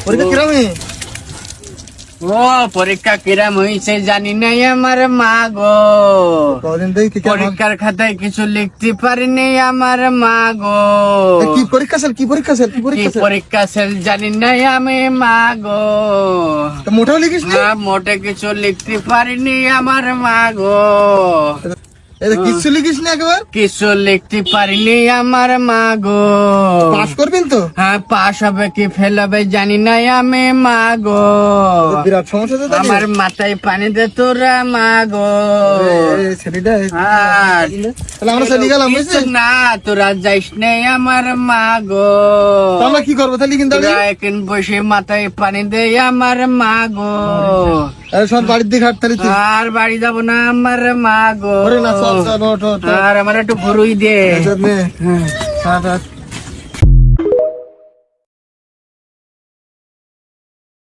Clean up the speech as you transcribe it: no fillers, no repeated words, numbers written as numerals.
পরীক্ষা কিরম ও পরীক্ষা কিরাম হয়েছে জানি নাই আমার মা গো। কদিন থেকে কি পরীক্ষার খাতায় কিছু লিখতে পারিনি আমার মা গো। কি পরীক্ষা স্যার কি পরীক্ষা স্যার কি কি পরীক্ষা স্যার পরীক্ষা সেল জানি নাই আমি মা গো। তো মোটাও লিখিস না মোটে কিছু লিখতে পারিনি আমার মা গো। এটা কিচ্ছু লিখিস না একবার কিছু লিখতে পারিনি আমার মা গো। পাস করবেন তো হ্যাঁ পাশ হবে কি ফেল হবে জানি নাই আমি মা গো। বিরাট সমস্যা তো তাহলে। আমার মাথায় পানি দে তোরা মা গো। এই ছেলেটা আর তাহলে আমরা চলে গেলাম বুঝছিস কিছু না তোরা যাইস নেই আমার মা গো। তো আমরা কি করবো তাহলে কিন্তু তোরা এখন বসে মাথায় পানি দে আমার মা গো। সব বাড়ির দিকে হাট তাহলে তুই। আর বাড়ি যাবো না আমার মা গো। ওরে না চল চল ওঠ ওঠ আর আমার একটু ঘুরুই দে। নে হাট হাট